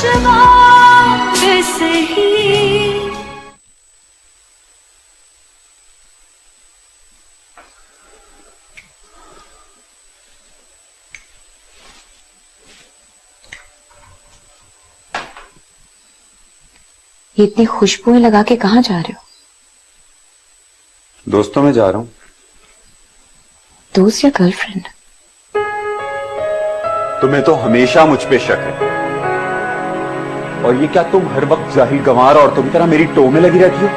दुश्वार सही। ये इतनी खुशबुएं लगा के कहाँ जा रहे हो? दोस्तों में जा रहा हूं। दोस्त या गर्लफ्रेंड? तुम्हें तो हमेशा मुझ पे शक है। और ये क्या तुम हर वक्त जाहिल गंवार औरतों की तरह मेरी टो में लगी रहती हो?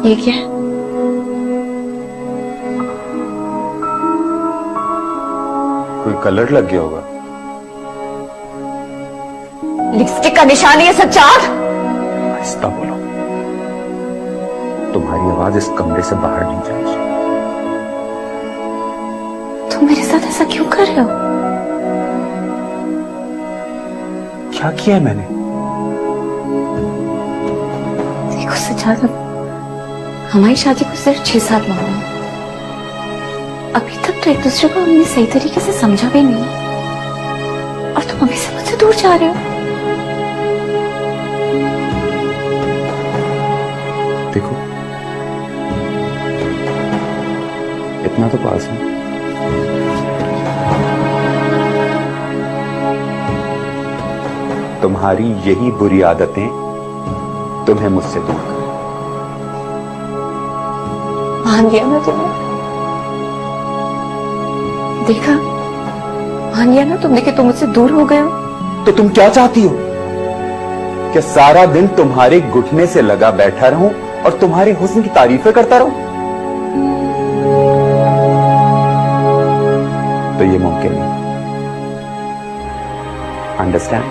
ये क्या है? कोई कलर लग गया होगा। लिपस्टिक का निशान है ये सज्जाद। आहिस्ता बोलो, तुम्हारी आवाज इस कमरे से बाहर नहीं जाएगी। तुम मेरे साथ ऐसा क्यों कर रहे हो? क्या किया है मैंने? देखो सज्जाद, हमारी शादी को सिर्फ 6-7 महीने हैं। अभी तक तो एक दूसरे को हमने सही तरीके से समझा भी नहीं, और तुम अभी से मुझसे दूर जा रहे हो। देखो, इतना तो पास है। तुम्हारी यही बुरी आदतें तुम्हें मुझसे दूर कर। मान लिया ना तुमने? देखा, मान लिया ना तुमने कि तुम मुझसे दूर हो गए हो। तो तुम क्या चाहती हो? कि सारा दिन तुम्हारे घुटने से लगा बैठा रहूं और तुम्हारे हुस्न की तारीफें करता रहूं? तो ये मुमकिन नहीं। अंडरस्टैंड?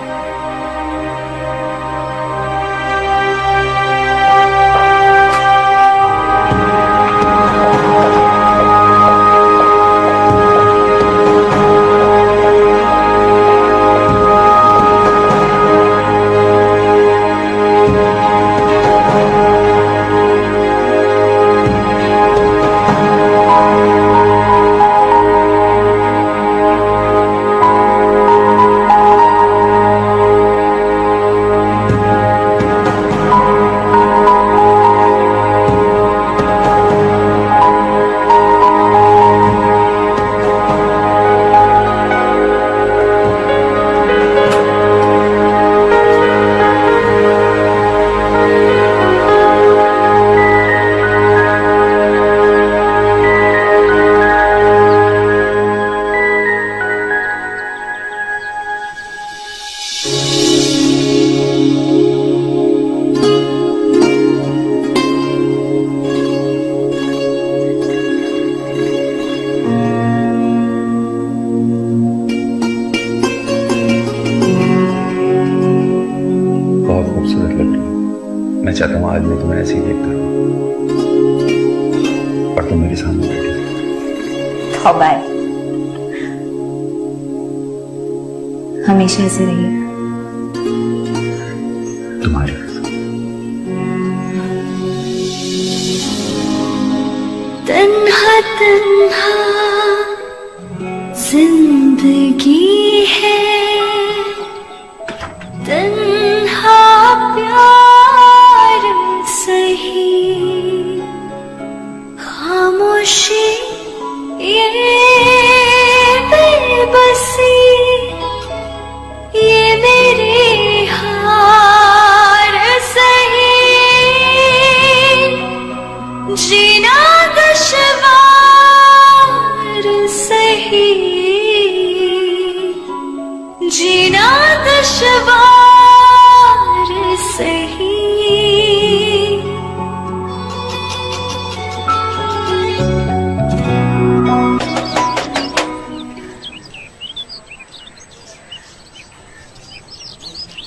मैं चाहता हूं आज मैं तुम्हें ऐसे ही देखता हूं और तुम मेरे सामने बैठे। हमेशा ऐसे रहिए। तुम्हारे तन्हा तन्हा जिंदगी है, तन्हा प्यार सही, खामोशी ये बेबसी, ये मेरे हार सही, जीना दुश्वार सही, जीना दुश्वार सही।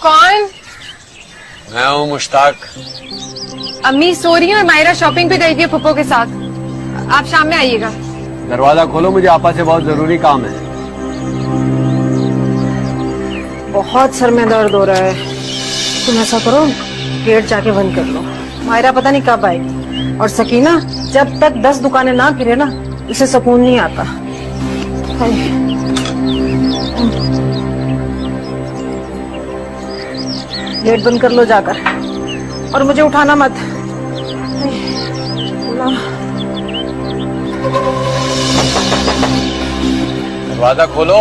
कौन? मैं हूँ मुश्ताक। अम्मी सो रही है और मायरा शॉपिंग पे गई थी पप्पो के साथ। आप शाम में आइएगा। दरवाजा खोलो, मुझे आपा से बहुत जरूरी काम है। बहुत सर में दर्द हो रहा है। तुम ऐसा करो, गेट जाके बंद कर लो। मायरा पता नहीं कब आएगी। और सकीना, जब तक 10 दुकानें ना फिरे ना, उसे सुकून नहीं आता। गेट बंद कर लो जाकर, और मुझे उठाना मत। दरवाजा खोलो।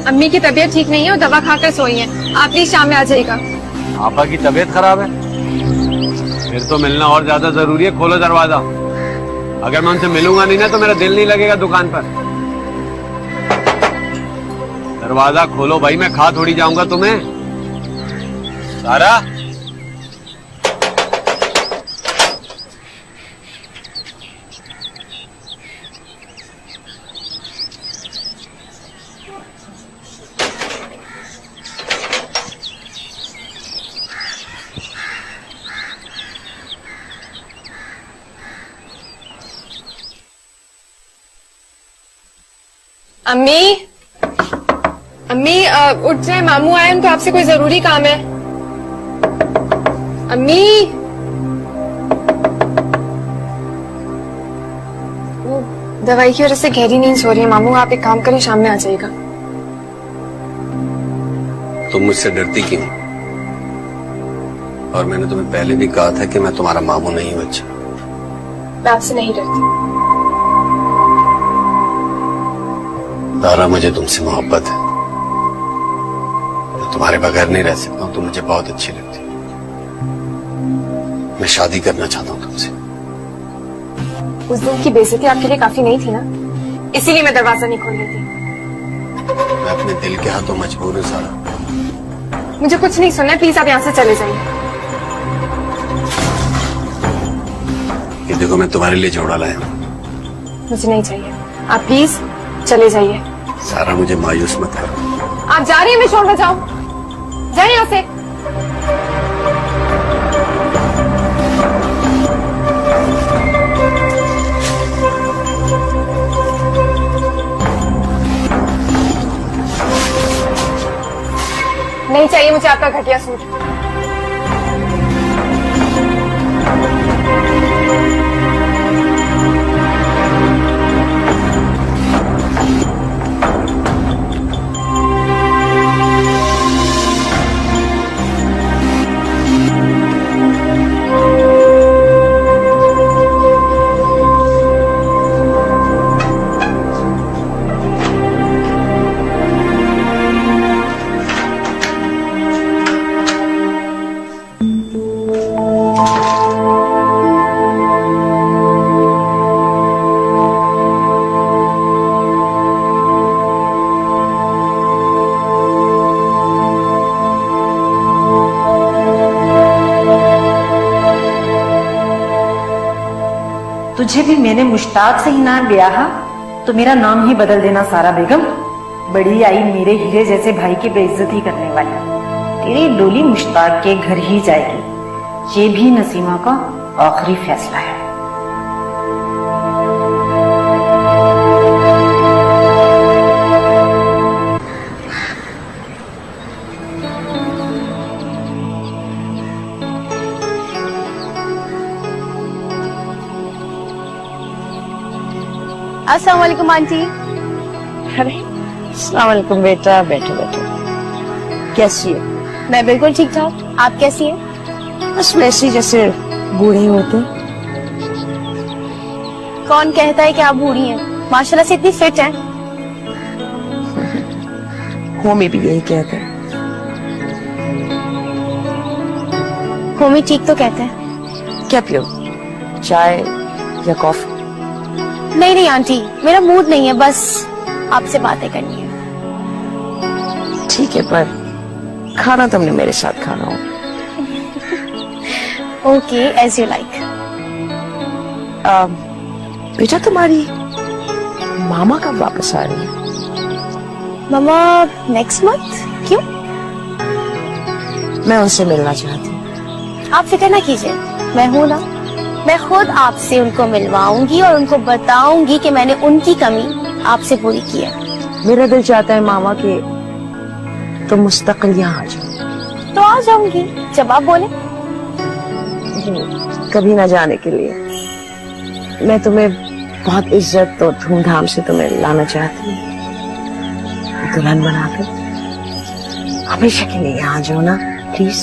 अम्मी की तबीयत ठीक नहीं है और दवा खाकर सोई है। आप प्लीज शाम में आ जाइएगा। आपा की तबीयत खराब है? फिर तो मिलना और ज्यादा जरूरी है। खोलो दरवाजा। अगर मैं उनसे मिलूंगा नहीं ना तो मेरा दिल नहीं लगेगा दुकान पर। दरवाजा खोलो भाई, मैं खा थोड़ी जाऊंगा तुम्हें। सारा, अम्मी, अम्मी उठ जाए, मामू आए, उनको आपसे कोई जरूरी काम है। अम्मी, वो दवाई की वजह से गहरी नींद सो रही है। मामू आप एक काम करें, शाम में आ जाइएगा। तुम मुझसे डरती क्यों? और मैंने तुम्हें पहले भी कहा था कि मैं तुम्हारा मामू नहीं हूं। अच्छा, मैं आपसे नहीं डरती। सारा, मुझे तुमसे मोहब्बत है। मैं तुम्हारे बगैर नहीं रह सकता हूँ। तुम मुझे बहुत अच्छी लगती हो। मैं शादी करना चाहता हूँ तुमसे। उस दिन की बेइज्जती आपके लिए काफी नहीं थी ना, इसीलिए मैं दरवाजा नहीं खोल रही थी। मैं अपने दिल के हाथों मजबूर हूँ सारा। मुझे कुछ नहीं सुनना है, प्लीज आप यहाँ से चले जाइए। ये देखो, मैं तुम्हारे लिए जोड़ा लाया हूँ। मुझे नहीं चाहिए, आप प्लीज चले जाइए। सारा, मुझे मायूस मत करो। आप जा रही हैं, मैं शोर बजाऊं? जाइए यहाँ से। नहीं चाहिए मुझे आपका घटिया सूट। तुझे भी मैंने मुश्ताक से ही नाम ब्याहा तो मेरा नाम ही बदल देना सारा बेगम। बड़ी आई मेरे हीरे जैसे भाई की बेइज्जती करने वाली। तेरी डोली मुश्ताक के घर ही जाएगी। ये भी नसीमा का आखिरी फैसला है। अस्सलाम वालेकुम आंटी। अरे अस्सलाम वालेकुम बेटा, बैठो बैठो। कैसी है? मैं बिल्कुल ठीक ठाक, आप कैसी हैं? बस वैसी जैसे बूढ़े होते। कौन कहता है कि आप बूढ़ी हैं? माशाल्लाह से इतनी फिट हैं। होमी भी यही कहते हैं। होमी ठीक तो कहते हैं। क्या पियो, चाय या कॉफी? नहीं नहीं आंटी, मेरा मूड नहीं है, बस आपसे बातें करनी है। ठीक है, पर खाना तुमने मेरे साथ खाना हो। Okay, as you like. बेटा, तुम्हारी मामा कब वापस आ रही है? Mama next month. क्यों? मैं उनसे मिलना चाहती हूँ। आप फिक्र ना कीजिए, मैं हूं ना। मैं खुद आपसे उनको मिलवाऊंगी और उनको बताऊंगी कि मैंने उनकी कमी आपसे पूरी की है। मेरा दिल चाहता है मामा कि तुम मुस्तकिल यहाँ आ जाओ। तो आ जाऊंगी जब आप बोले। कभी ना जाने के लिए मैं तुम्हें बहुत इज्जत और धूमधाम से तुम्हें लाना चाहती हूँ, दुल्हन बनाकर। हमेशा के लिए यहाँ आ जाओ ना प्लीज।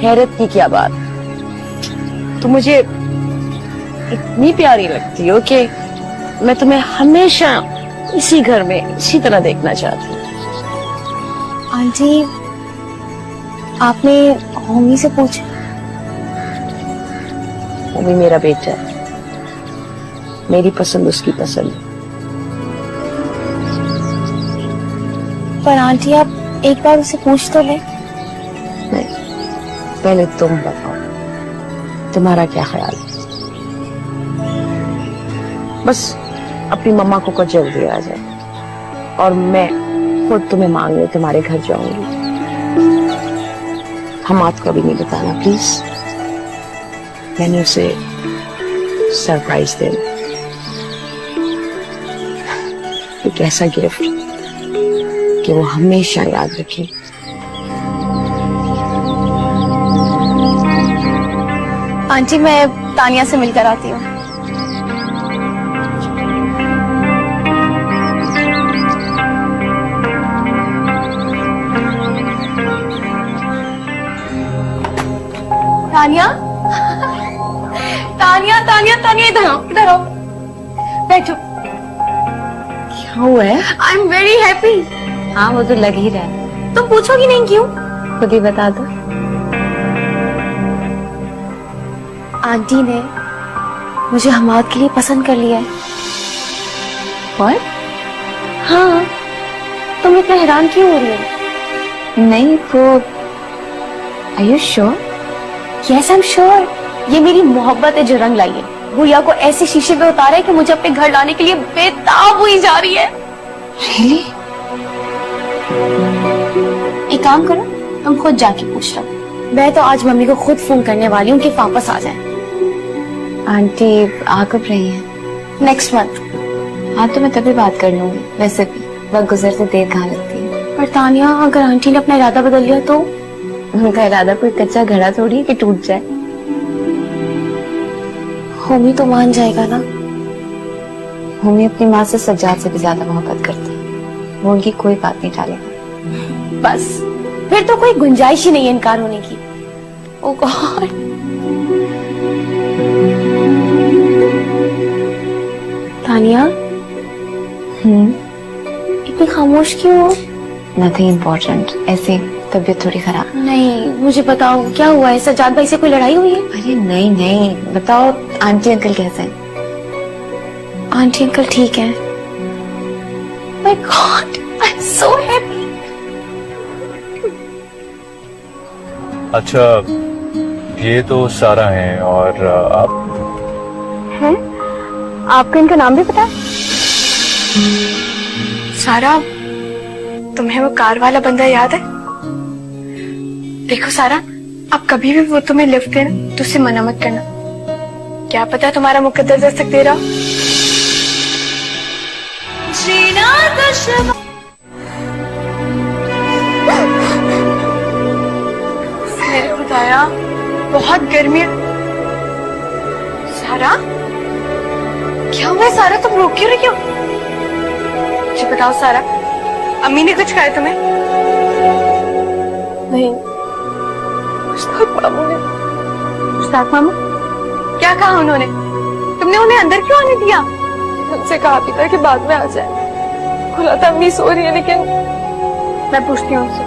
हैरत की क्या बात, तुम मुझे इतनी प्यारी लगती हो कि मैं तुम्हें हमेशा इसी घर में इसी तरह देखना चाहती हूँ। आंटी, आपने होमी से पूछा? वो भी मेरा बेटा है, मेरी पसंद उसकी पसंद है। पर आंटी आप एक बार उसे पूछ तो ले। नहीं, पहले तुम बताओ तुम्हारा क्या ख्याल है। बस अपनी मम्मा को जल्दी आ जाए और मैं खुद तुम्हें मांगने तुम्हारे घर जाऊंगी। हमाद को भी नहीं बताना प्लीज, मैंने उसे सरप्राइज देना। एक ऐसा गिफ्ट कि वो हमेशा याद रखे। आंटी मैं तानिया से मिलकर आती हूँ। तानिया, तानिया, तानिया, तानिया, इधर आओ, इधर आओ, बैठो। क्या हुआ है? I am very happy. हाँ वो तो लग ही रहा है। तुम पूछोगी नहीं क्यों? खुद ही बता दो। आंटी ने मुझे हमाद के लिए पसंद कर लिया है। और? हाँ, तुम इतना हैरान क्यों हो रही हो? नहीं वो, are you sure? Yes I am sure. ये मेरी मोहब्बत है जो रंग लाई है। गुड़िया को ऐसे शीशे पे उतारा है कि मुझे अपने घर लाने के लिए बेताब हुई जा रही है। रियली? एक काम करो, तुम खुद जाके पूछ लो। मैं तो आज मम्मी को खुद फोन करने वाली हूँ कि वापस आ जाए। आंटी आ कब रही हैं? Next month. हाँ तो मैं तभी बात कर लूंगी। वैसे भी वक्त गुजरते देर कहाँ लगती है। पर तानिया, अगर आंटी ने अपना इरादा बदल लिया तो? उनका इरादा कोई कच्चा घड़ा थोड़ी है कि टूट जाए। होमी तो मान जाएगा ना? होमी अपनी माँ से सज्जाद से भी ज्यादा मोहब्बत करती है, वो उनकी कोई बात नहीं टालेगा। बस फिर तो कोई गुंजाइश ही नहीं है इनकार होने की। ओ गॉड। तानिया, इतनी खामोश क्यों हो? नथिंग इम्पोर्टेंट, ऐसे तबीयत थोड़ी खराब। नहीं, मुझे बताओ क्या हुआ है? सज्जाद भाई से कोई लड़ाई हुई है? अरे नहीं नहीं, बताओ आंटी अंकल कैसे हैं? आंटी अंकल ठीक है। My God, I am so happy. अच्छा, ये तो सारा है और आप हैं? आपको इनका नाम भी पता है? सारा, तुम्हें वो कार वाला बंदा याद है? देखो सारा, अब कभी भी वो तुम्हें लिफ्ट दे ना तो उससे मना मत करना। क्या पता तुम्हारा मुकद्दर दस्तक दे रहा। जीना दुश्मन मेरे खुदाया, बहुत गर्मी है। सारा, क्या हुआ सारा? तुम रो क्यों रही हो? मुझे बताओ सारा, अम्मी ने कुछ कहा तुम्हें? नहीं। मुश्ताक मामू ने? मुश्ताक मामू? क्या कहा उन्होंने? तुमने उन्हें अंदर क्यों आने दिया? मुझसे कहा भी था कि बाद में आ जाए। खुला था अम्मी सो रही है, लेकिन मैं पूछती हूँ उनसे।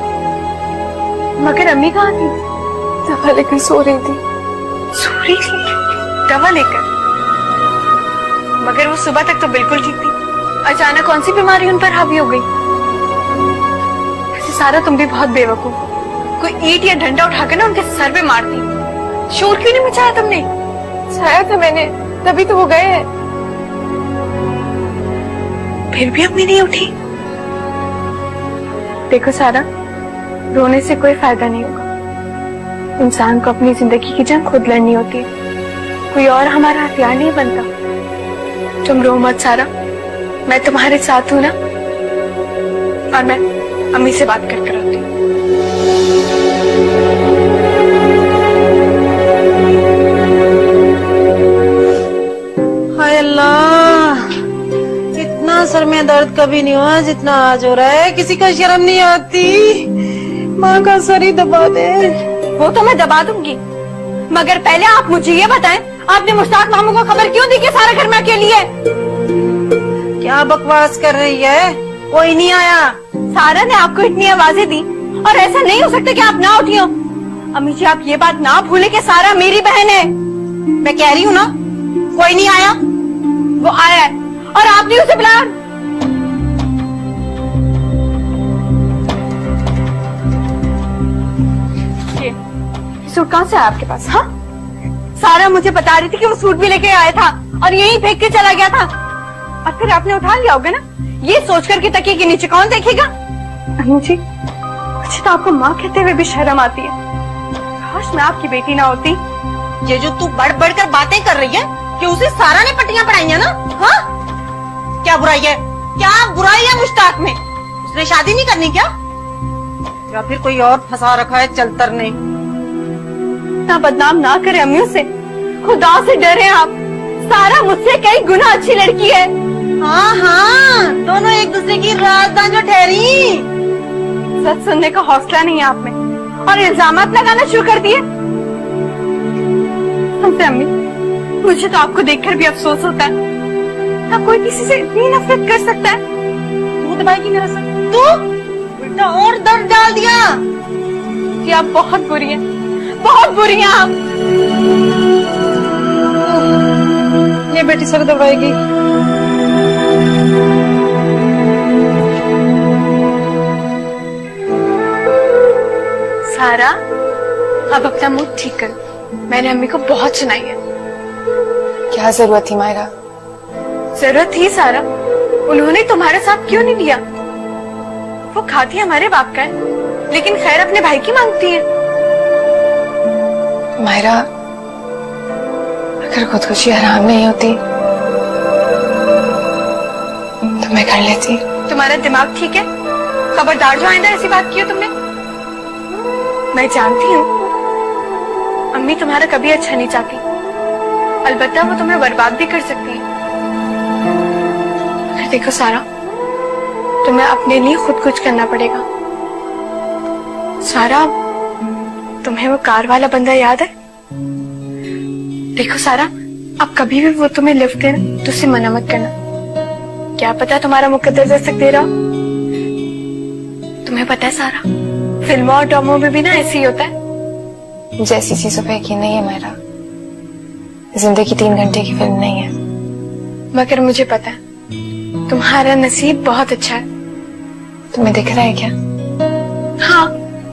मगर अम्मी कहाँ थी? दवा लेकर सो रही थी। सो रही थी? दवा लेकर? मगर वो सुबह तक तो बिल्कुल ठीक थी। अचानक कौन सी बीमारी उन पर हावी हो गई? वैसे सारा, तुम भी बहुत बेवकूफ हो। कोई ईंट या डंडा उठाकर ना उनके सर पे मारती। शोर क्यों नहीं मचाया तुमने? छाया था मैंने, तभी तो वो गए हैं। फिर भी अम्मी नहीं उठी। देखो सारा, रोने से कोई फायदा नहीं होगा। इंसान को अपनी जिंदगी की जंग खुद लड़नी होती है, कोई और हमारा हथियार नहीं बनता। तुम रो मत सारा, मैं तुम्हारे साथ हूं ना। और मैं अम्मी से बात करके आती हूँ। हाय अल्लाह, इतना सर में दर्द कभी नहीं हुआ जितना आज हो रहा है। किसी का शर्म नहीं आती। माँ का सर ही दबा दे। वो तो मैं दबा दूंगी, मगर पहले आप मुझे ये बताएं, आपने मुश्ताक मामू को खबर क्यों दी कि सारा घर में अकेली है? क्या बकवास कर रही है? कोई नहीं आया। सारा ने आपको इतनी आवाजें दी और ऐसा नहीं हो सकता कि आप ना उठी हो। अम्मी जी, आप ये बात ना भूले कि सारा मेरी बहन है। मैं कह रही हूँ ना, कोई नहीं आया। वो आया है और आपने उसे बुलाया। ये सूट कहाँ से आया आपके पास? हाँ, सारा मुझे बता रही थी कि वो सूट भी लेके आया था और यहीं फेंक के चला गया था। और फिर आपने उठा लिया होगा ना, ये सोचकर कि तकिए के नीचे कौन देखेगा। अम्मी जी, मुझे तो आपको माँ कहते हुए भी शर्म आती है। काश मैं आपकी बेटी ना होती। ये जो तू बढ़ बढ़ कर बातें कर रही है कि उसे सारा ने पट्टियां पढ़ाई है ना? हाँ, क्या बुराई है? क्या बुराई है मुश्ताक में? उसने शादी नहीं करनी क्या? या फिर कोई और फंसा रखा है चलतर ने? ना बदनाम ना करे अम्मी उसे, खुदा से डरे आप। सारा मुझसे कई गुना अच्छी लड़की है। हाँ हाँ, दोनों एक दूसरे की राजदान जो ठहरी। सच सुनने का हौसला नहीं है आप में और इल्जामात लगाना शुरू कर दिए। हमसे अम्मी, मुझे तो आपको देखकर भी अफसोस होता है। क्या कोई किसी से इतनी नफरत कर सकता है? तू दबाएगी मेरा सर? तू उल्टा और दर्द डाल दिया कि आप बहुत बुरी हैं, बहुत बुरी हैं आप। ये बेटी सर दबाएगी। सारा, अब अपना मूड ठीक करो। मैंने अम्मी को बहुत सुनाई है। क्या जरूरत थी मायरा? जरूरत थी सारा, उन्होंने तुम्हारे साथ क्यों नहीं दिया? वो खाती हमारे बाप का है, लेकिन खैर अपने भाई की मांगती है। मायरा, अगर खुदकुशी हराम नहीं होती तो मैं कर लेती। तुम्हारा दिमाग ठीक है? खबरदार जो आइंदा ऐसी बात की हो तुमने। मैं जानती हूँ अम्मी तुम्हारा कभी अच्छा नहीं चाहती, अलबत्ता वो तुम्हें बर्बाद भी कर सकती है। मगर देखो सारा, तुम्हें अपने लिए खुद कुछ करना पड़ेगा। सारा, तुम्हें वो कार वाला बंदा याद है? देखो सारा, अब कभी भी वो तुम्हें लिफ्ट दे ना तो उसे मना मत करना। क्या पता तुम्हारा मुकद्दर दस्तक दे रहा हो। तुम्हें पता है सारा, फिल्मों और ड्रामों में भी ना ऐसे ही होता है। मुझे ऐसी चीजों पे यकीन नहीं है मायरा। जिंदगी 3 घंटे की फिल्म नहीं है। मगर मुझे पता है तुम्हारा नसीब बहुत अच्छा है। तुम्हें दिख रहा है क्या? हाँ,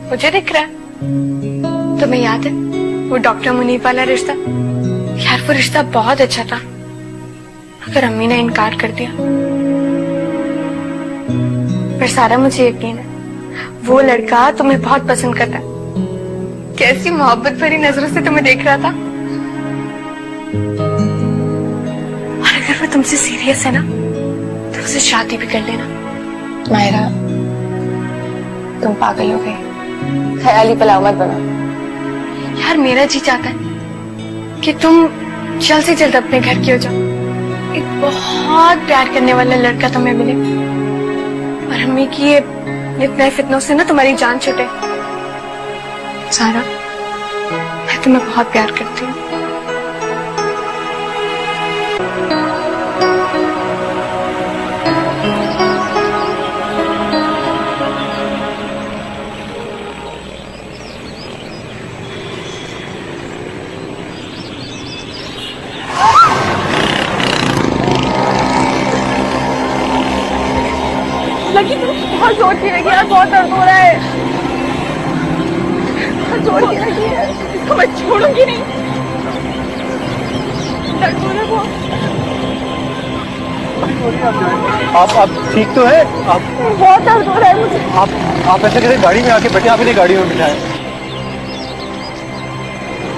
मुझे दिख रहा है। तुम्हें याद है वो डॉक्टर मुनीब वाला रिश्ता? यार वो रिश्ता बहुत अच्छा था, मगर अम्मी ने इनकार कर दिया। पर सारा, मुझे यकीन है वो लड़का तुम्हें बहुत पसंद करता है। कैसी मोहब्बत भरी नजरों से तुम्हें देख रहा था। और अगर वो तुमसे सीरियस है ना तो उसे शादी भी कर लेना। मायरा, तुम पागल हो गई। ख्याली पुलाव मत बना। यार मेरा जी चाहता है कि तुम जल्द से जल्द अपने घर की हो जाओ। एक बहुत प्यार करने वाला लड़का तुम्हें मिले और अम्मी की ये इतने फितनों से ना तुम्हारी जान छूटे। सारा, मैं तुम्हें बहुत प्यार करती हूँ। लगी तो बहुत जोर की लगी यार, बहुत दर्द हो रहा है। बहुत जोर की लगी है, इसको मैं छोड़ूंगी नहीं। दर्द हो रहा है बहुत। आप ठीक तो है? आप बहुत दर्द हो रहा है मुझे। आप ऐसे कैसे गाड़ी में आके बैठे? आप इन्हें गाड़ी में बिठाए।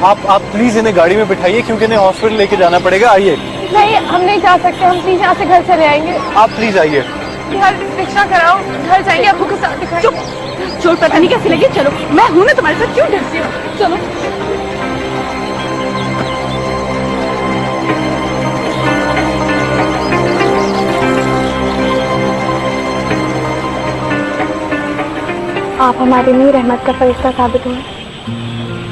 आप प्लीज इन्हें गाड़ी में बिठाइए क्योंकि इन्हें हॉस्पिटल लेके जाना पड़ेगा। आइए। नहीं, हम नहीं जा सकते, हम प्लीज यहाँ से घर चले आएंगे। आप प्लीज आइए। घर रिक्शा कराओ, घर जाएंगे, अब्बू के साथ दिखाएं। चुप, चोट पता नहीं कैसी लगी। चलो, मैं हूं ना तुम्हारे साथ, क्यों डरती हो? चलो। आप हमारे लिए रहमत का फरिश्ता साबित हुए।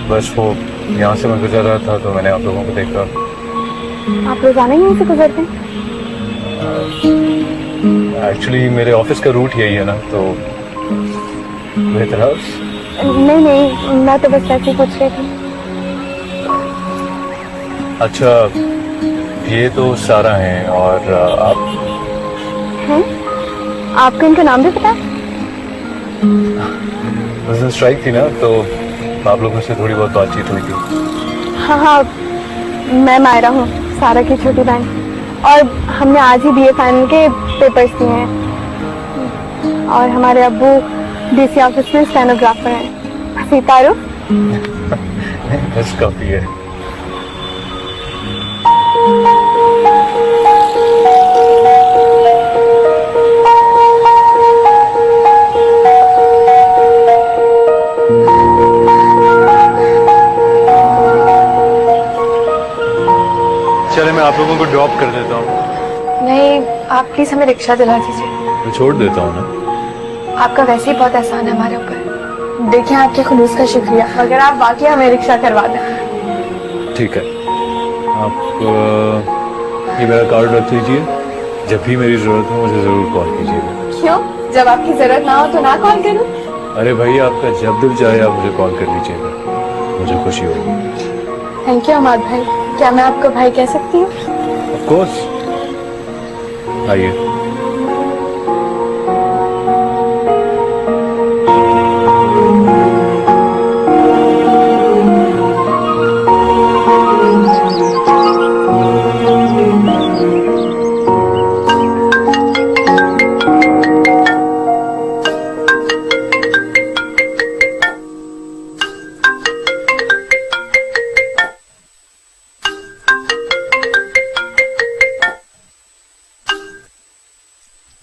बस वो यहाँ से मैं गुजर रहा था तो मैंने आप लोगों को देखा। आप रोजाना यहीं से गुजरते हैं? एक्चुअली मेरे ऑफिस का रूट यही है ना, तो बेहतर। नहीं नहीं, मैं तो बस ऐसे ही पूछ रही थी। अच्छा, ये तो सारा हैं और आप हैं? आपको इनका नाम भी पता है? उस दिन स्ट्राइक थी ना, तो आप लोगों से थोड़ी बहुत बातचीत हुई थी। हाँ हाँ, मैं मायरा हूँ, सारा की छोटी बहन, और हमने आज ही बीए फाइनल के पेपर्स दिए हैं और हमारे अब्बू डीसी ऑफिस में स्टेनोग्राफर हैं। सीतारू बस काफी है। चले, मैं आप लोगों को ड्रॉप कर देता हूँ। नहीं, आप प्लीज हमें रिक्शा दिला दीजिए। मैं छोड़ देता हूँ ना। आपका वैसे ही बहुत एहसान है हमारे ऊपर। देखिए, आपके खुलूस का शुक्रिया, अगर आप वाकई हमें रिक्शा करवा दें। ठीक है, आप ये मेरा कार्ड रख लीजिए। जब भी मेरी जरूरत हो मुझे जरूर कॉल कीजिएगा। क्यों? जब आपकी जरूरत ना हो तो ना कॉल करूं? अरे भाई, आपका जब दिल चाहे आप मुझे कॉल कर लीजिएगा, मुझे खुशी होगी। थैंक यू अमाद भाई। क्या मैं आपको भाई कह सकती हूँ? Of course. आइए।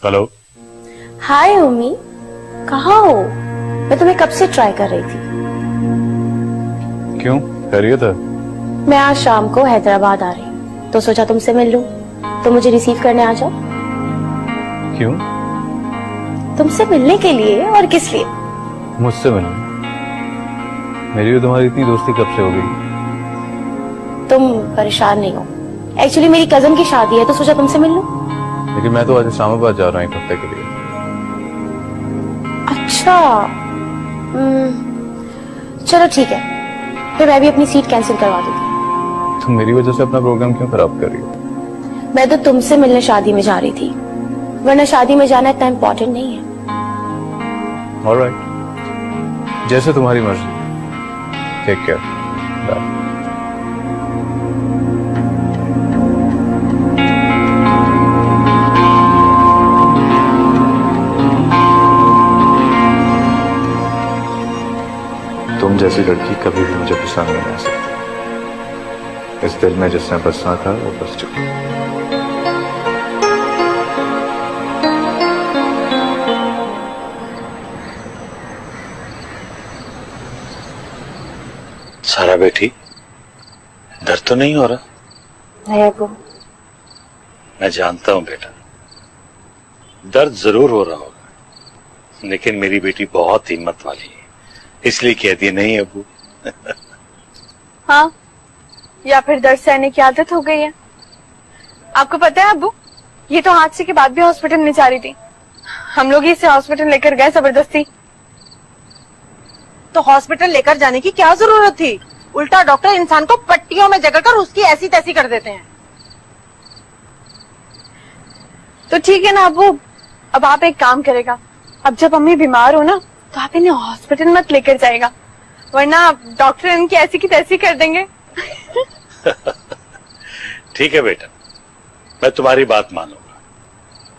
हेलो। हाय उम्मी, कहाँ हो? मैं तुम्हें कब से ट्राई कर रही थी। क्यों, खैरियत है? मैं आज शाम को हैदराबाद आ रही, तो सोचा तुमसे मिल लूं, तो मुझे रिसीव करने आ जाओ। क्यों? तुमसे मिलने के लिए, और किस लिए? मुझसे मिलने? मेरी और तुम्हारी इतनी दोस्ती कब से हो गई? तुम परेशान नहीं हो? एक्चुअली मेरी कजन की शादी है, तो सोचा तुमसे मिल लूं। लेकिन मैं तो आज इस्लामाबाद जा रहा हूँ एक हफ्ते के लिए। अच्छा, चलो ठीक है, फिर मैं भी अपनी सीट कैंसिल करवा दूंगी। तुम मेरी वजह से अपना प्रोग्राम क्यों खराब कर रही हो? मैं तो तुमसे मिलने शादी में जा रही थी, वरना शादी में जाना इतना इम्पोर्टेंट नहीं है। ऑलराइट, जैसे तुम्हारी मर्जी। Take care, bye. तुम जैसी लड़की कभी भी मुझे पसंद नहीं आ सकती। इस दिल में जिसने बसना था वो बस चुकी। सारा बेटी, दर्द तो नहीं हो रहा? नहीं अब्बू। मैं जानता हूं बेटा, दर्द जरूर हो रहा होगा, लेकिन मेरी बेटी बहुत हिम्मत वाली है, इसलिए कह दिए नहीं अबू। हाँ, या फिर दर्द सहने की आदत हो गई है। आपको पता है अब्बू, ये तो हादसे के बाद भी हॉस्पिटल नहीं जा रही थी। हम लोग इसे हॉस्पिटल लेकर गए जबरदस्ती। तो हॉस्पिटल लेकर जाने की क्या जरूरत थी? उल्टा डॉक्टर इंसान को पट्टियों में जकड़कर उसकी ऐसी तैसी कर देते हैं। तो ठीक है ना अब्बू, अब आप एक काम करेगा, अब जब अम्मी बीमार हो ना, तो आप इन्हें हॉस्पिटल मत लेकर जाएगा, वरना डॉक्टर इनकी ऐसी की तैसी कर देंगे। ठीक है बेटा, मैं तुम्हारी बात मानूंगा।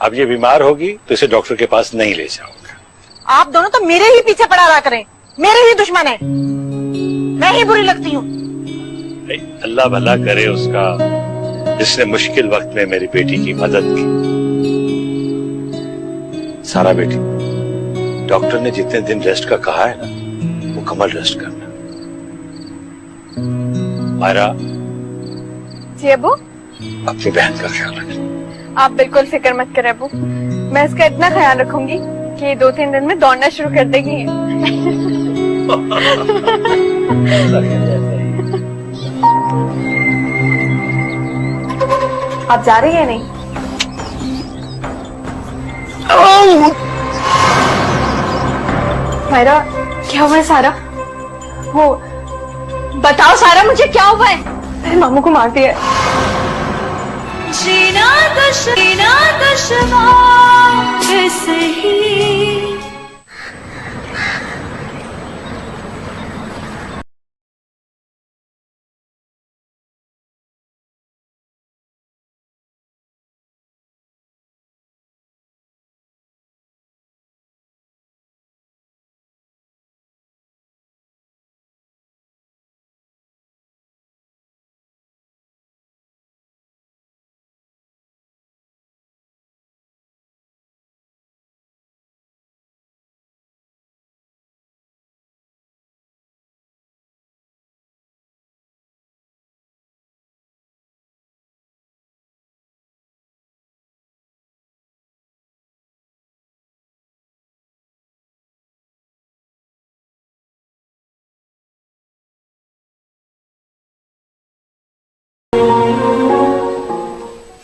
अब ये बीमार होगी तो इसे डॉक्टर के पास नहीं ले जाऊंगा। आप दोनों तो मेरे ही पीछे पड़ा रहा करें, मेरे ही दुश्मन है। मैं ही बुरी लगती हूँ। अल्लाह भला करे उसका, जिसने मुश्किल वक्त में मेरी बेटी की मदद की। सारा बेटी, डॉक्टर ने जितने दिन रेस्ट का कहा है ना, मुकम्मल रेस्ट करना। मायरा, जी अबू, अपनी बहन का ख्याल रखना। आप बिल्कुल फिक्र मत करें अबू, मैं इसका इतना ख्याल रखूंगी कि ये 2-3 दिन में दौड़ना शुरू कर देगी। आप जा रही है नहीं? मायरा, क्या हुआ है सारा? वो बताओ सारा, मुझे क्या हुआ है? अरे मामू को मार दिया। जीना दुश्वार सही।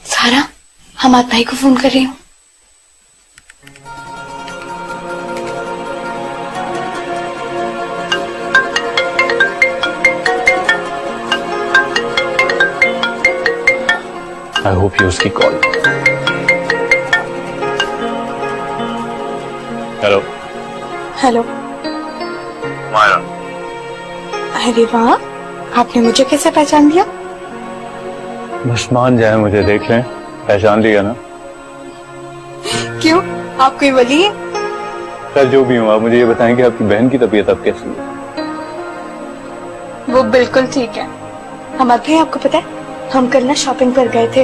सारा, हम आज भाई को फोन कर रही हूँ। आई होप ये उसकी कॉल। हेलो हेलो मायरा, अरे वाह, आपने मुझे कैसे पहचान लिया? बस मान जाए मुझे देख लें, पहचान लिया ना। क्यों, आप कोई वली है? सर जो भी हूँ, आप मुझे ये बताएं कि आपकी बहन की तबीयत अब कैसी है? वो बिल्कुल ठीक है। हमारे भाई, आपको पता है हम कल ना शॉपिंग पर गए थे।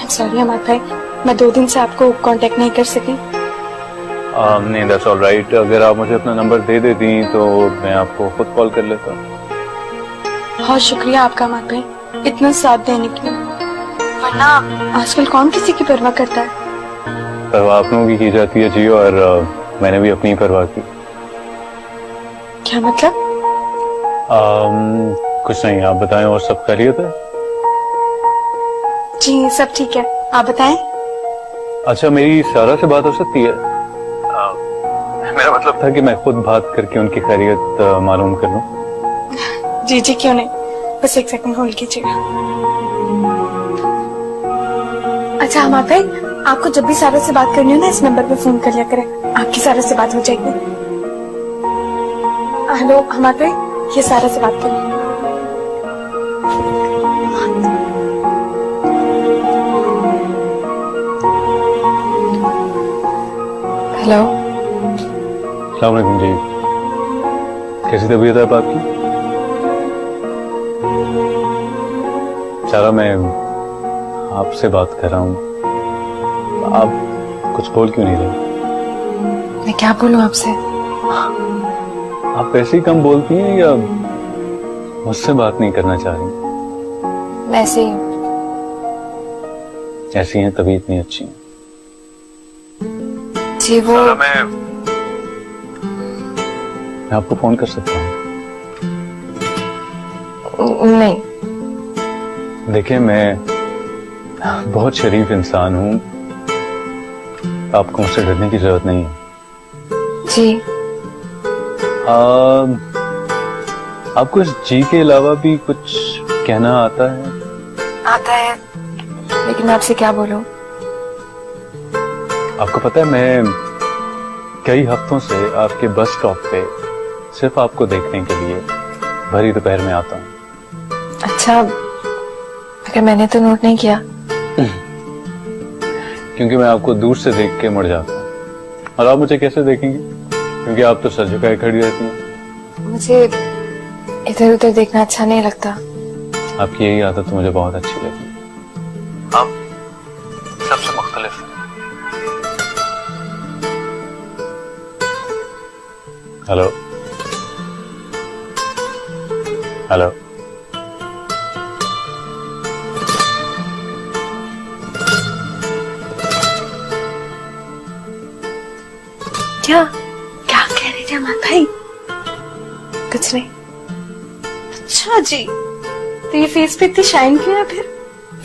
सॉरी हमारे भाई, मैं 2 दिन से आपको कांटेक्ट नहीं कर सकी। नहीं, दैट्स ऑल राइट। अगर आप मुझे अपना नंबर दे देती तो मैं आपको खुद कॉल कर लेता। बहुत शुक्रिया आपका हमारे भाई, इतना साथ देने के लिए। वरना आजकल कौन किसी की परवाह करता है? परवाह आप लोगों की जाती है जी, और मैंने भी अपनी परवाह की। क्या मतलब? कुछ नहीं, आप बताएं और सब खैरियत है? जी सब ठीक है, आप बताएं। अच्छा, मेरी सारा से बात हो सकती है? मेरा मतलब था कि मैं खुद बात करके उनकी खैरियत मालूम कर लूं। जी जी क्यों नहीं, बस 1 सेकंड होल्ड कीजिएगा। अच्छा हमारे भाई, आपको जब भी सारा से बात करनी हो ना, इस नंबर पे फोन कर लिया करें, आपकी सारा से बात हो जाएगी। हेलो हमारे भाई, ये सारा से बात करें। हेलो, अस्सलाम वालेकुम जी, कैसी तबीयत है अब आपकी? सारा, मैं आपसे बात कर रहा हूँ, आप कुछ बोल क्यों नहीं रहे? मैं क्या बोलूं आपसे? आप ऐसे ही कम बोलती हैं या मुझसे बात नहीं करना चाह रही? मैं ऐसे ही हूँ। ऐसी हैं तभी इतनी अच्छी हैं। जी वो मैं आपको फोन कर सकता हूँ? नहीं। देखिए, मैं बहुत शरीफ इंसान हूँ, आपको मुझसे डरने की जरूरत नहीं है। जी आपको इस जी के अलावा भी कुछ कहना आता है? आता है, लेकिन मैं आपसे क्या बोलूं? आपको पता है, मैं कई हफ्तों से आपके बस स्टॉप पे सिर्फ आपको देखने के लिए भरी दोपहर में आता हूँ। अच्छा, मगर मैंने तो नोट नहीं किया। क्योंकि मैं आपको दूर से देख के मुड़ जाता हूँ। और आप मुझे कैसे देखेंगे? क्योंकि आप तो सर झुकाए खड़ी रहती हैं। मुझे इधर उधर देखना अच्छा नहीं लगता, आपकी यही आदत मुझे बहुत अच्छी लगी। आप सबसे मुख्तलिफ हैं। हेलो हेलो, क्या क्या कह रहे थे अमन भाई? कुछ नहीं। अच्छा जी, तो ये फेस पे इतनी शाइन क्यों है फिर?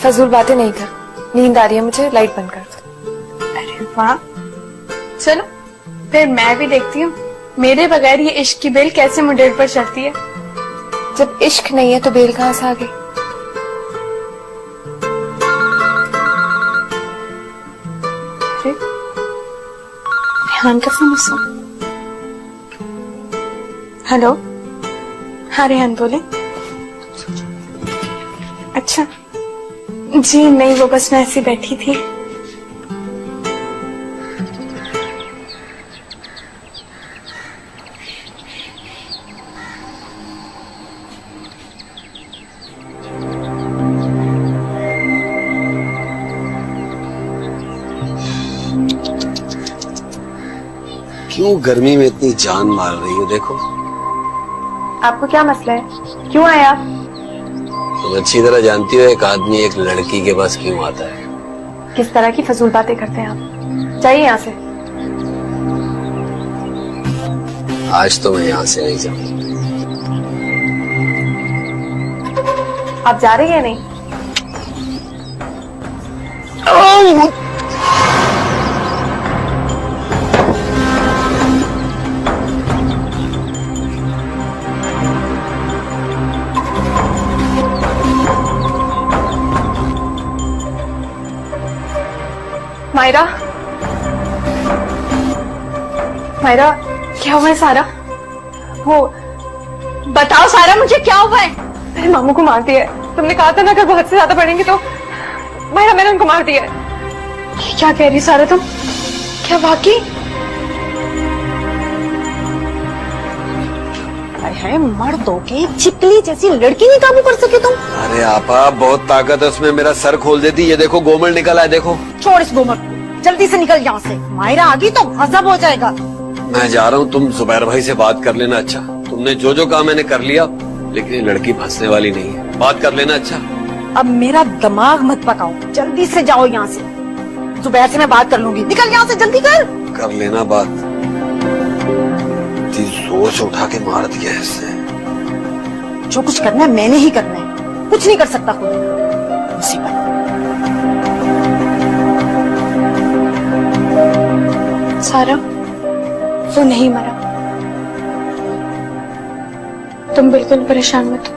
फजूल बातें नहीं कर, नींद आ रही है मुझे, लाइट बंद कर दो। अरे वाह, चलो फिर मैं भी देखती हूँ मेरे बगैर ये इश्क की बेल कैसे मुंडेर पर चढ़ती है। जब इश्क नहीं है तो बेल कहाँ से आ गई? रेहान का फोन सुन। हेलो, हाँ रेहान बोले। अच्छा जी नहीं, वो बस मैं ऐसी बैठी थी। क्यों गर्मी में इतनी जान मार रही हो? देखो आपको क्या मसला है, क्यों आए आप? तुम अच्छी तरह जानती हो एक आदमी एक लड़की के पास क्यों आता है। किस तरह की फजूल बातें करते हैं आप, जाइए यहाँ से। आज तो मैं यहाँ से नहीं जाऊंगा। आप जा रहे हैं नहीं? मायरा, मायरा क्या हुआ है सारा? वो बताओ सारा, मुझे क्या हुआ है? अरे मामू को मार दिया है। तुमने कहा था ना अगर बहुत से ज्यादा पढ़ेंगे तो। मायरा मैंने उनको मार दिया है। ये क्या कह रही सारा तुम? क्या वाकई? है मर्दों की चिपली जैसी लड़की नहीं काबू कर सके तुम? अरे आपा बहुत ताकत है उसमें, मेरा सर खोल देती। ये देखो गोमल निकल आया, देखो। छोड़ इस गोमल, जल्दी से निकल यहाँ से। मायरा आ गई तो गजब हो जाएगा। मैं जा रहा हूँ, तुम जुबैर भाई से बात कर लेना। अच्छा तुमने जो जो कहा मैंने कर लिया, लेकिन ये लड़की फंसने वाली नहीं है, बात कर लेना। अच्छा अब मेरा दिमाग मत पकाओ, जल्दी से जाओ यहाँ से। जुबैर से मैं बात कर लूंगी, निकल यहाँ से, जल्दी कर लेना बात। जोर से उठा के मार दिया है इसने। जो कुछ करना है मैंने ही करना है, कुछ नहीं कर सकता खुद। मुसीबत। सारा वो नहीं मरा, तुम बिल्कुल परेशान मत हो।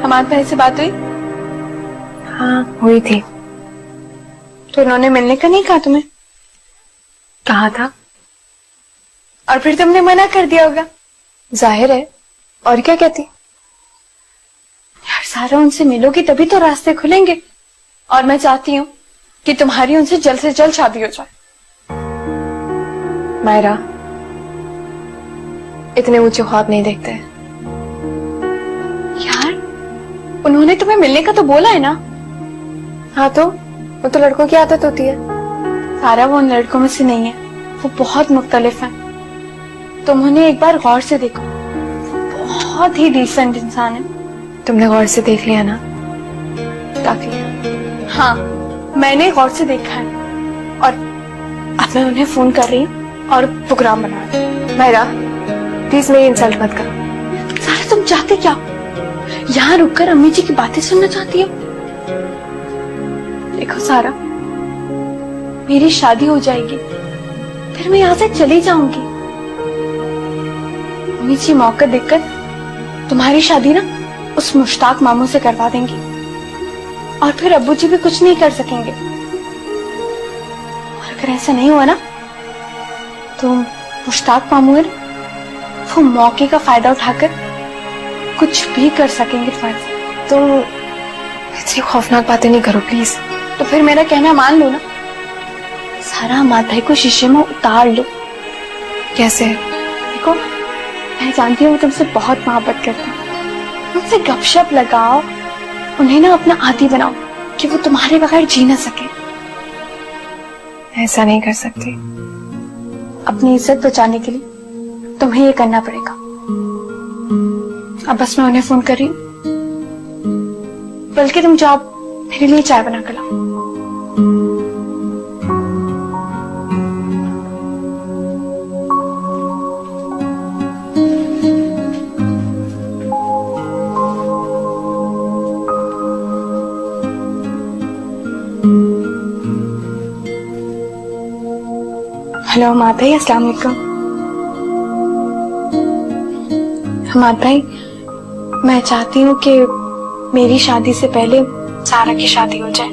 हमारे भाई से बात हुई? हाँ हुई थी। तो उन्होंने मिलने का नहीं कहा तुम्हें? कहा था। और फिर तुमने मना कर दिया होगा, जाहिर है। और क्या कहती? यार सारा, उनसे मिलोगी तभी तो रास्ते खुलेंगे। और मैं चाहती हूँ कि तुम्हारी उनसे जल्द से जल्द शादी हो जाए। मायरा, इतने ऊंचे ख्वाब नहीं देखते हैं। यार उन्होंने तुम्हें मिलने का तो बोला है ना? हाँ तो वो तो लड़कों की आदत होती है। सारा वो उन लड़कों में से नहीं है, वो बहुत मुख्तलिफ है। तुम उन्हें एक बार गौर से देखो, वो बहुत ही डिसेंट इंसान है। तुमने गौर से देख लिया ना? काफी है। हाँ मैंने गौर से देखा है। और अब मैं उन्हें फोन कर रही हूँ और प्रोग्राम बना रही हूँ। मायरा प्लीज मेरी इंसल्ट मत करो। सारा तुम चाहते क्या? यहाँ रुककर अम्मी जी की बातें सुनना चाहती हो? देखो सारा, मेरी शादी हो जाएगी, फिर मैं यहाँ से चली जाऊंगी। अम्मी जी मौका देखकर तुम्हारी शादी ना उस मुश्ताक मामू से करवा देंगी, और फिर अब्बू जी भी कुछ नहीं कर सकेंगे। और अगर ऐसा नहीं हुआ ना, तो मुश्ताक मामू है ना, वो मौके का फायदा उठाकर कुछ भी कर सकेंगे तुम्हारे। तुम इतनी खौफनाक बातें नहीं करो प्लीज। तो फिर मेरा कहना मान लो ना, सारा माता को शीशे में उतार लो। कैसे? देखो, मैं जानती हूँ वो तुमसे बहुत मोहब्बत करते हैं, उनसे गपशप लगाओ, उन्हें ना अपना आदी बनाओ कि वो तुम्हारे बगैर जी ना सके। ऐसा नहीं कर सकती। अपनी इज्जत बचाने के लिए तुम्हें ये करना पड़ेगा। अब बस मैं उन्हें फोन कर रही हूँ, बल्कि तुम जाओ, मेरे लिए चाय बना कर लाओ। हेलो हमाद भाई, अस्सलाम वालेकुम। हमाद भाई, मैं चाहती हूँ कि मेरी शादी से पहले सारा की शादी हो जाए।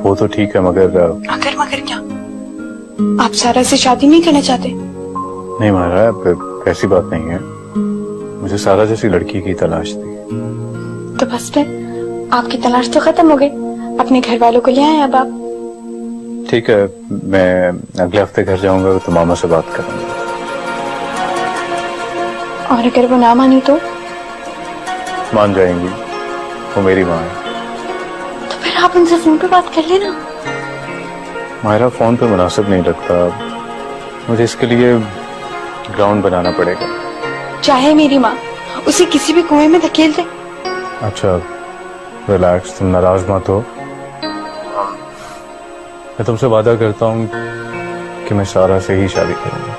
वो तो ठीक है, मगर मगर क्या? आप सारा से शादी नहीं करना चाहते? नहीं महाराज, ऐसी बात नहीं है। मुझे सारा जैसी लड़की की तलाश थी। तो बस फिर आपकी तलाश तो खत्म हो गई। अपने घर वालों को ले आए अब आप। ठीक है, मैं अगले हफ्ते घर जाऊंगा तो मामा से बात करूंगा। और अगर वो ना मानी तो? मान जाएंगी, वो मेरी माँ है। तो फिर आप उनसे फोन पे बात कर लेना। मायरा, फोन पे मुनासिब नहीं लगता, मुझे इसके लिए ग्राउंड बनाना पड़ेगा। चाहे मेरी माँ उसे किसी भी कुएं में धकेल दे। अच्छा रिलैक्स, तुम नाराज मत हो। मैं तुमसे वादा करता हूँ कि मैं सारा से ही शादी करूंगा।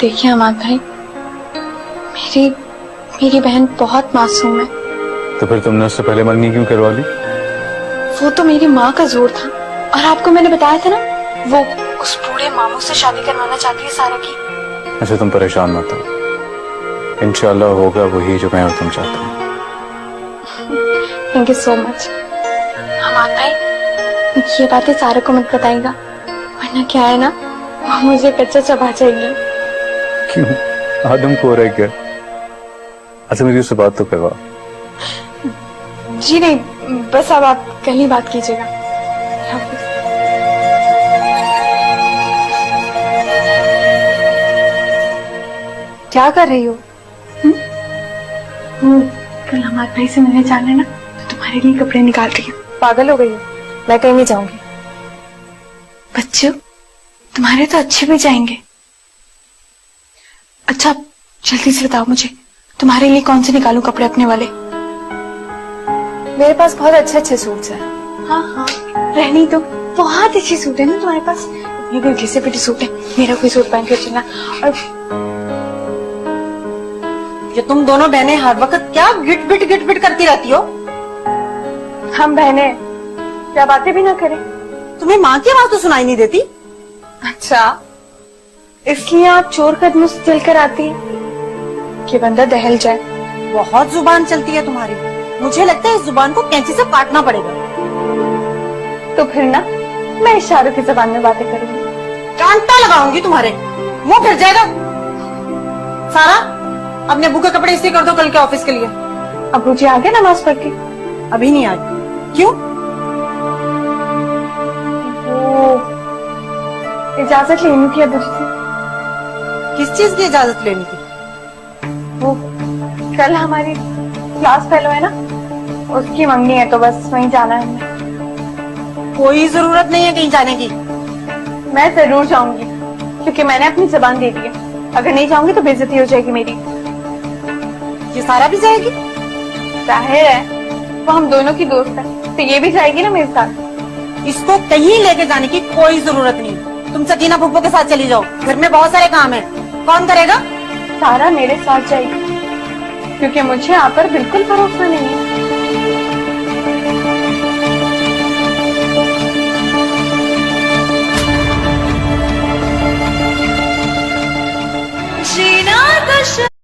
देखिए हमाद भाई, मेरी बहन बहुत मासूम है। तो फिर तुमने उससे पहले मंगनी क्यों करवा ली? वो तो मेरी माँ का जोर था, और आपको मैंने बताया था ना, वो उस बूढ़े मामू से शादी करवाना चाहती है सारा की। अच्छा तुम परेशान मत हो, इंशाल्लाह होगा वही जो मैं और तुम चाहते हैं। Thank you so much. Hamad भाई, ये बातें सारा को मत बताएगा, वरना क्या है ना, वो मुझे कच्चा चबा जाएगी। क्यों? आदम को हो रहा है क्या? अच्छा मेरी उससे बात तो करवा। जी नहीं, बस अब आप कल ही बात कीजिएगा। क्या कर रही हो? कल हमारे भाई से मिलने जाना है ना, तो तुम्हारे लिए कपड़े निकाल रही हूँ। पागल हो गई हो? मैं कहीं नहीं जाऊंगी। बच्चों, तुम्हारे तो अच्छे भी जाएंगे। अच्छा जल्दी से बताओ मुझे, तुम्हारे लिए कौन से निकालूं कपड़े अपने वाले? मेरे पास बहुत अच्छे अच्छे सूट्स हैं। हाँ, रहनी तो बहुत अच्छे सूट है ना तुम्हारे पास। ये कोई घिसे पिटे सूट है, मेरा कोई सूट पहन के चलना। और ये तुम दोनों बहनें हर वक्त क्या गिट बिट करती रहती हो? हम बहनें क्या बातें भी ना करें? तुम्हें माँ की आवाज तो सुनाई नहीं देती? अच्छा, इसलिए आप चोर कदमों से चलकर आती है कि बंदा दहल जाए। बहुत जुबान चलती है तुम्हारी, मुझे लगता है इस जुबान को कैंची से काटना पड़ेगा। तो फिर ना, मैं इशारों की जबान में बातें करूंगी। कांटा लगाऊंगी तुम्हारे, मुंह फिर जाएगा। सारा, अपने अब्बू के कपड़े इस्त्री कर दो कल के ऑफिस के लिए। अब्बू जी आ गए नमाज पढ़ के? अभी नहीं आए। क्यों? इजाजत लेनी थी अब्बू जी से। किस चीज की इजाजत लेनी थी? वो कल हमारी क्लास फेलो है ना, उसकी मंगनी है, तो बस वहीं जाना है हमें। कोई जरूरत नहीं है कहीं जाने की। मैं जरूर जाऊंगी, क्योंकि मैंने अपनी जबान दे दी है। अगर नहीं जाऊंगी तो बेइज्जती हो जाएगी मेरी। ये सारा भी जाएगी? जाहिर है, वो हम दोनों की दोस्त है, तो ये भी जाएगी ना मेरे साथ। इसको कहीं लेके जाने की कोई जरूरत नहीं। तुम सकीना फुप्पो के साथ चली जाओ, घर में बहुत सारे काम है। कौन करेगा? सारा मेरे साथ जाएगी, क्योंकि मुझे आप पर बिल्कुल भरोसा नहीं है।